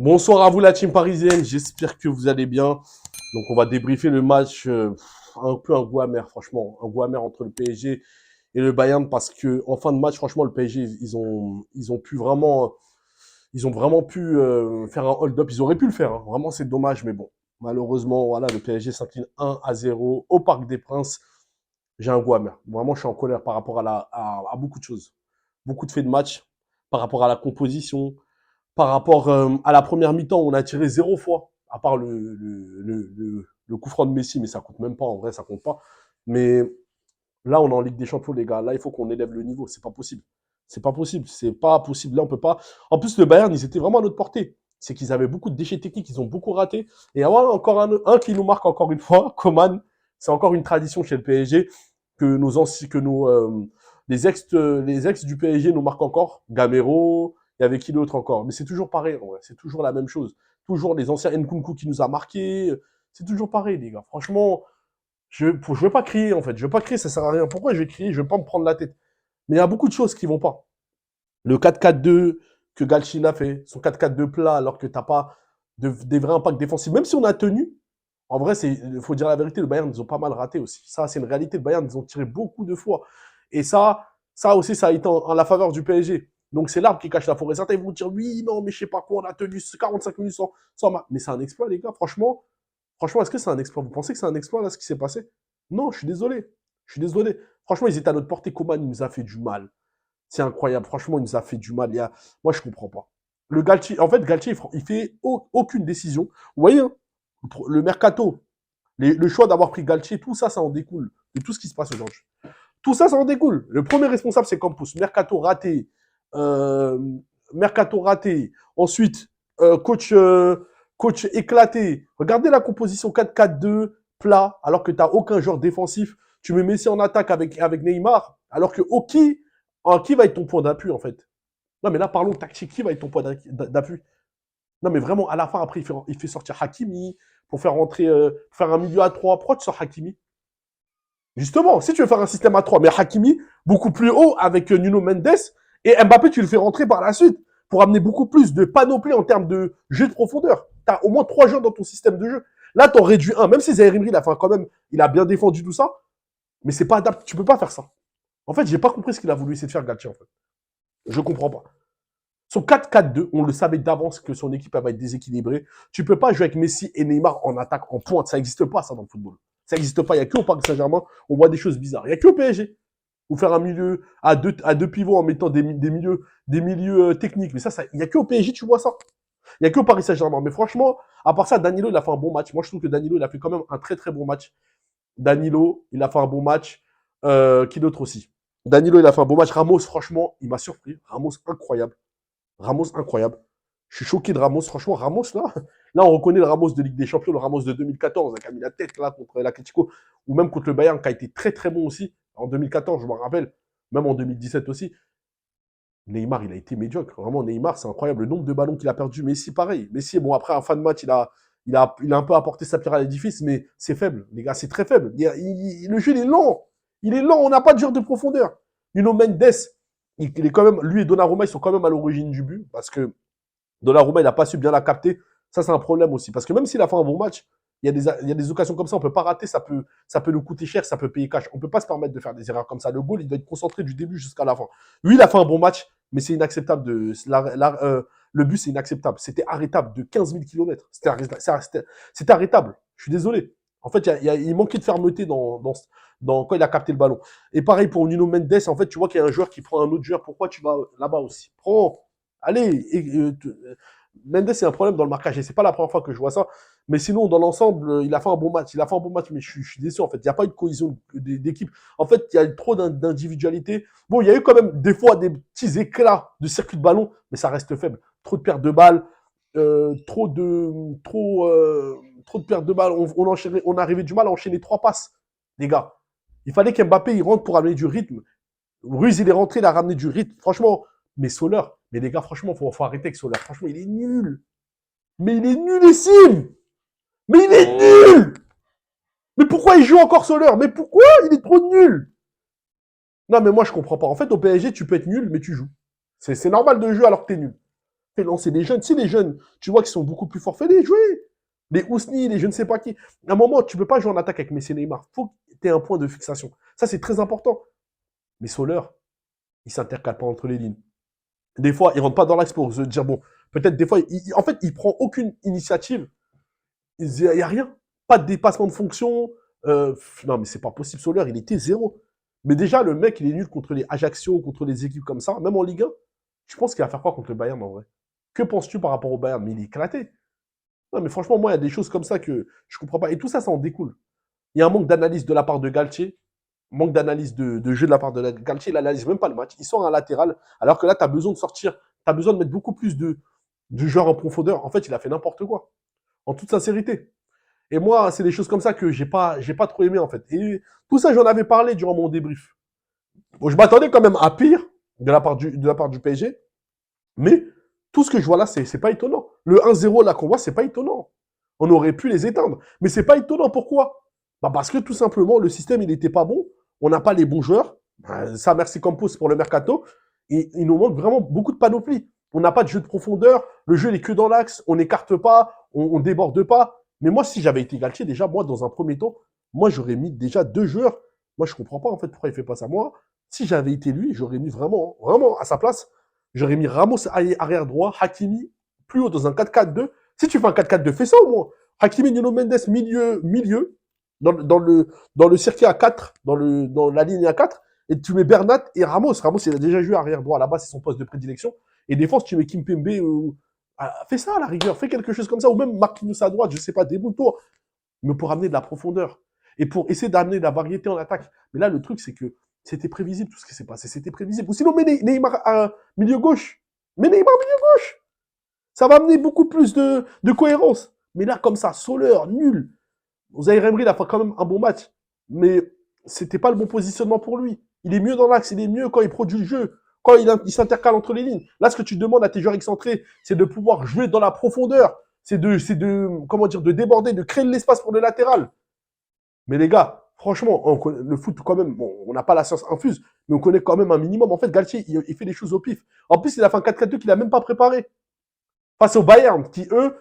Bonsoir à vous la team parisienne, j'espère que vous allez bien. Donc on va débriefer le match, un peu un goût amer franchement, un goût amer entre le PSG et le Bayern parce que en fin de match franchement le PSG ils ont vraiment pu faire un hold-up, ils auraient pu le faire, hein. Vraiment c'est dommage mais bon. Malheureusement voilà, le PSG s'incline 1-0 au Parc des Princes. J'ai un goût amer. Vraiment je suis en colère par rapport à beaucoup de choses. Beaucoup de faits de match par rapport à la composition, par rapport à la première mi-temps, on a tiré 0 fois, à part le coup franc de Messi, mais ça compte même pas, en vrai, ça compte pas. Mais là, on est en Ligue des Champions, les gars. Là, il faut qu'on élève le niveau. C'est pas possible. C'est pas possible. C'est pas possible. Là, on peut pas. En plus, le Bayern, ils étaient vraiment à notre portée. C'est qu'ils avaient beaucoup de déchets techniques, ils ont beaucoup raté. Et avoir encore un qui nous marque encore une fois, Coman. C'est encore une tradition chez le PSG que les ex du PSG nous marquent encore. Gamero, il y avait qui d'autre encore. Mais c'est toujours pareil, ouais. C'est toujours la même chose. Toujours les anciens Nkunku qui nous a marqués. C'est toujours pareil, les gars. Franchement, je veux pas crier, en fait. Je veux pas crier, ça sert à rien. Pourquoi je vais crier? Je veux pas me prendre la tête. Mais il y a beaucoup de choses qui vont pas. Le 4-4-2 que Galchine a fait, son 4-4-2 plat, alors que t'as pas des vrais impacts défensifs. Même si on a tenu, en vrai, il faut dire la vérité, le Bayern, ils ont pas mal raté aussi. Ça, c'est une réalité. Le Bayern, ils ont tiré beaucoup de fois. Et ça aussi, ça a été en la faveur du PSG. Donc, c'est l'arbre qui cache la forêt. Certains vont dire, oui, non, mais je sais pas quoi, on a tenu 45 minutes sans mais c'est un exploit, les gars. Franchement, est-ce que c'est un exploit? Vous pensez que c'est un exploit, là, ce qui s'est passé? Non, je suis désolé. Je suis désolé. Franchement, ils étaient à notre portée. Coman, il nous a fait du mal. C'est incroyable. Franchement, il nous a fait du mal. Moi, je comprends pas. En fait, Galtier, il fait aucune décision. Vous voyez, hein, le mercato, le choix d'avoir pris Galtier, tout ça, ça en découle de tout ce qui se passe aujourd'hui. Tout ça, ça en découle. Le premier responsable, c'est Campos. Mercato raté. Euh, Mercato raté. Ensuite, coach éclaté. Regardez la composition 4-4-2, plat, alors que tu n'as aucun joueur défensif. Tu mets Messi en attaque avec Neymar, alors que qui va être ton point d'appui, en fait? Non, mais là, parlons tactique. Qui va être ton point d'appui? Non, mais vraiment, à la fin, après, il fait sortir Hakimi pour faire rentrer, faire un milieu à 3. Pourquoi tu sors Hakimi? Justement, si tu veux faire un système à 3, mais Hakimi, beaucoup plus haut avec Nuno Mendes, et Mbappé, tu le fais rentrer par la suite pour amener beaucoup plus de panoplie en termes de jeu de profondeur. Tu as au moins 3 joueurs dans ton système de jeu. Là, tu en réduis un. Même si Zaire Emery, il a fait quand même, il a bien défendu tout ça, mais c'est pas adapté. Tu peux pas faire ça. En fait, j'ai pas compris ce qu'il a voulu essayer de faire Galtier, en fait. Je comprends pas. Son 4-4-2, on le savait d'avance que son équipe va être déséquilibrée. Tu peux pas jouer avec Messi et Neymar en attaque, en pointe. Ça n'existe pas, ça, dans le football. Ça n'existe pas. Il n'y a que au Paris Saint-Germain, on voit des choses bizarres. Il n'y a que au PSG. Ou faire un milieu à deux pivots en mettant des milieux techniques. Mais ça, il n'y a que au PSG, tu vois ça. Il n'y a que au Paris Saint-Germain. Mais franchement, à part ça, Danilo, il a fait un bon match. Moi, je trouve que Danilo, il a fait quand même un très, très bon match. Danilo, il a fait un bon match. Qui d'autre aussi? Danilo, il a fait un bon match. Ramos, franchement, il m'a surpris. Ramos, incroyable. Ramos, incroyable. Je suis choqué de Ramos. Franchement, Ramos, là, on reconnaît le Ramos de Ligue des Champions, le Ramos de 2014, qui a mis la tête là contre l'Atlético, ou même contre le Bayern, qui a été très très bon aussi en 2014, je me rappelle, même en 2017 aussi. Neymar, il a été médiocre. Vraiment, Neymar, c'est incroyable. Le nombre de ballons qu'il a perdu. Messi, pareil. Messi, bon, après, en fin de match, il a un peu apporté sa pierre à l'édifice, mais c'est faible. Les gars, c'est très faible. Le jeu, il est lent. Il est lent. On n'a pas de joueur de profondeur. Nuno Mendes, il est quand même, lui et Donnarumma, ils sont quand même à l'origine du but, parce que Donnarumma, il n'a pas su bien la capter. Ça, c'est un problème aussi. Parce que même s'il a fait un bon match, il y a des occasions comme ça, on ne peut pas rater, ça peut nous coûter cher, ça peut payer cash. On ne peut pas se permettre de faire des erreurs comme ça. Le goal, il doit être concentré du début jusqu'à la fin. Lui, il a fait un bon match, mais c'est inacceptable. Le but, c'est inacceptable. C'était arrêtable de 15 000 km. C'était arrêtable. Je suis désolé. En fait, il manquait de fermeté quand il a capté le ballon. Et pareil pour Nuno Mendes, en fait, tu vois qu'il y a un joueur qui prend un autre joueur. Pourquoi tu vas là-bas aussi? Prends. Allez, Mendes, c'est un problème dans le marquage. Et c'est pas la première fois que je vois ça. Mais sinon, dans l'ensemble, il a fait un bon match. Il a fait un bon match, mais je suis déçu, en fait. Il n'y a pas eu de cohésion d'équipe. En fait, il y a eu trop d'individualité. Bon, il y a eu quand même des fois des petits éclats de circuit de ballon, mais ça reste faible. Trop de pertes de balles, trop de pertes de balles. On arrivait du mal à enchaîner 3 passes, les gars. Il fallait qu'Mbappé il rentre pour amener du rythme. Ruiz, il est rentré, il a ramené du rythme. Franchement, mais Soler, mais les gars, franchement, faut arrêter avec Soler. Franchement, il est nul. Mais il est nullissime. Mais il est nul. Mais pourquoi il joue encore Soler? Mais pourquoi? Il est trop nul. Non, mais moi, je comprends pas. En fait, au PSG, tu peux être nul, mais tu joues. C'est normal de jouer alors que t'es nul. Fais lancer les jeunes. Si les jeunes, tu vois qu'ils sont beaucoup plus forts, fais-les jouer. Les Ousni, les je ne sais pas qui. À un moment, tu ne peux pas jouer en attaque avec Messi et Neymar. Il faut que tu aies un point de fixation. Ça, c'est très important. Mais Soler, il ne s'intercale pas entre les lignes. Des fois, il ne rentre pas dans l'axe pour se dire, bon, peut-être des fois, en fait, il prend aucune initiative. Il n'y a rien. Pas de dépassement de fonction. Non, mais c'est pas possible. Soler, il était zéro. Mais déjà, le mec, il est nul contre les Ajaccio, contre les équipes comme ça, même en Ligue 1. Je pense qu'il va faire quoi contre le Bayern en vrai? Que penses-tu par rapport au Bayern? Mais il est éclaté. Non, mais franchement, moi, il y a des choses comme ça que je comprends pas. Et tout ça, ça en découle. Il y a un manque d'analyse de la part de Galtier, manque d'analyse de jeu de la part de Galtier. Il n'analyse même pas le match. Il sort un latéral, alors que là, tu as besoin de sortir, tu as besoin de mettre beaucoup plus de joueurs en profondeur. En fait, il a fait n'importe quoi, en toute sincérité. Et moi, c'est des choses comme ça que j'ai pas trop aimé, en fait. Et tout ça, j'en avais parlé durant mon débrief. Bon, je m'attendais quand même à pire de la part du PSG, mais tout ce que je vois là, c'est pas étonnant. Le 1-0 là qu'on voit, c'est pas étonnant. On aurait pu les éteindre. Mais c'est pas étonnant. Pourquoi? Bah parce que tout simplement, le système, il n'était pas bon. On n'a pas les bons joueurs. Ça, merci Campos pour le mercato. Et il nous manque vraiment beaucoup de panoplie. On n'a pas de jeu de profondeur. Le jeu, il est que dans l'axe. On n'écarte pas. On déborde pas. Mais moi, si j'avais été Galtier, déjà, moi, dans un premier temps, moi, j'aurais mis déjà 2 joueurs. Moi, je comprends pas, en fait, pourquoi il fait pas ça. Moi, si j'avais été lui, j'aurais mis vraiment, vraiment, à sa place, j'aurais mis Ramos arrière droit, Hakimi plus haut dans un 4-4-2. Si tu fais un 4-4-2, fais ça au moins. Hakimi, Nuno Mendes, milieu, dans le circuit à 4, dans la ligne à 4, et tu mets Bernat et Ramos. Ramos, il a déjà joué arrière droit, là-bas, c'est son poste de prédilection. Et défense, tu mets Kimpembe ou. Fais ça à la rigueur, fais quelque chose comme ça, ou même Marquinhos à droite, je sais pas, déboule-toi. Mais pour amener de la profondeur. Et pour essayer d'amener de la variété en attaque. Mais là, le truc, c'est que c'était prévisible tout ce qui s'est passé. C'était prévisible. Ou sinon, mets Neymar à milieu gauche. Mais Neymar milieu gauche. Ça va amener beaucoup plus de cohérence. Mais là, comme ça, Soler, nul. Zaïre Emery, il a fait quand même un bon match. Mais c'était pas le bon positionnement pour lui. Il est mieux dans l'axe, il est mieux quand il produit le jeu, quand il s'intercale entre les lignes. Là, ce que tu demandes à tes joueurs excentrés, c'est de pouvoir jouer dans la profondeur. C'est comment dire, de déborder, de créer de l'espace pour le latéral. Mais les gars, franchement, le foot, quand même, bon, on n'a pas la science infuse, mais on connaît quand même un minimum. En fait, Galtier, il fait des choses au pif. En plus, il a fait un 4-4-2 qu'il n'a même pas préparé. Face au Bayern, qui, eux,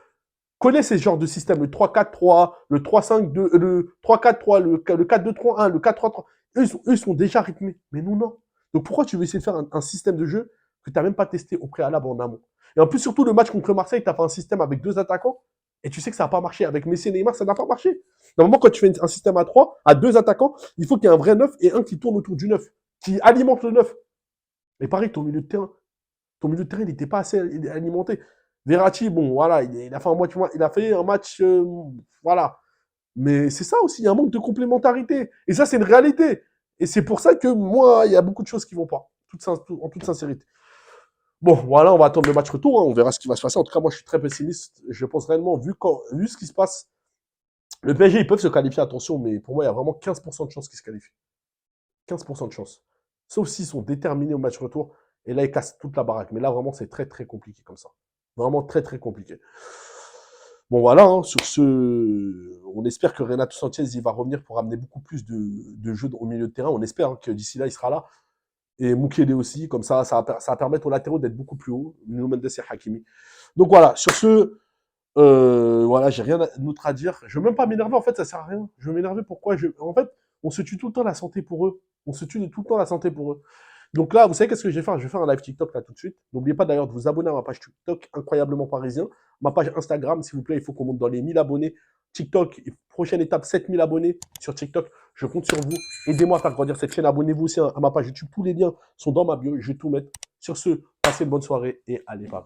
connaissent ces genres de systèmes, le 3-4-3, le 3-5-2, le 3-4-3, le 4-2-3-1, le 4-3-3. Eux, ils sont déjà rythmés. Mais nous, non. Donc pourquoi tu veux essayer de faire un système de jeu que tu n'as même pas testé au préalable en amont? Et en plus, surtout, le match contre Marseille, tu as fait un système avec 2 attaquants, et tu sais que ça n'a pas marché. Avec Messi et Neymar, ça n'a pas marché. Normalement, quand tu fais un système à 3, à 2 attaquants, il faut qu'il y ait un vrai 9 et un qui tourne autour du 9, qui alimente le 9. Et pareil, ton milieu de terrain, il n'était pas assez alimenté. Verratti, bon, voilà, il a fait un match, voilà. Mais c'est ça aussi, il y a un manque de complémentarité. Et ça, c'est une réalité. Et c'est pour ça que moi, il y a beaucoup de choses qui vont pas, en toute sincérité. Bon, voilà, on va attendre le match retour, hein, on verra ce qui va se passer. En tout cas, moi, je suis très pessimiste. Je pense réellement, vu ce qui se passe, le PSG, ils peuvent se qualifier, attention, mais pour moi, il y a vraiment 15% de chances qu'ils se qualifient. 15% de chance. Sauf s'ils sont déterminés au match retour. Et là, ils cassent toute la baraque. Mais là, vraiment, c'est très, très compliqué comme ça. Vraiment très, très compliqué. Bon, voilà, hein, sur ce, on espère que Renato Sanchez, il va revenir pour amener beaucoup plus de jeux au milieu de terrain. On espère, hein, que d'ici là, il sera là. Et Mukele aussi, comme ça va permettre aux latéraux d'être beaucoup plus hauts. Nuno Mendes et Hakimi. Donc voilà, sur ce, voilà, j'ai rien d'autre à dire. Je veux même pas m'énerver, en fait, ça sert à rien. Je veux m'énerver, pourquoi en fait, on se tue tout le temps la santé pour eux. On se tue tout le temps la santé pour eux. Donc là, vous savez qu'est-ce que je vais faire? Je vais faire un live TikTok là tout de suite. N'oubliez pas d'ailleurs de vous abonner à ma page TikTok, incroyablement parisien. Ma page Instagram, s'il vous plaît, il faut qu'on monte dans les 1000 abonnés. TikTok, prochaine étape, 7000 abonnés sur TikTok. Je compte sur vous. Aidez-moi à faire grandir cette chaîne. Abonnez-vous aussi à ma page YouTube. Tous les liens sont dans ma bio. Je vais tout mettre. Sur ce, passez une bonne soirée et allez, bye.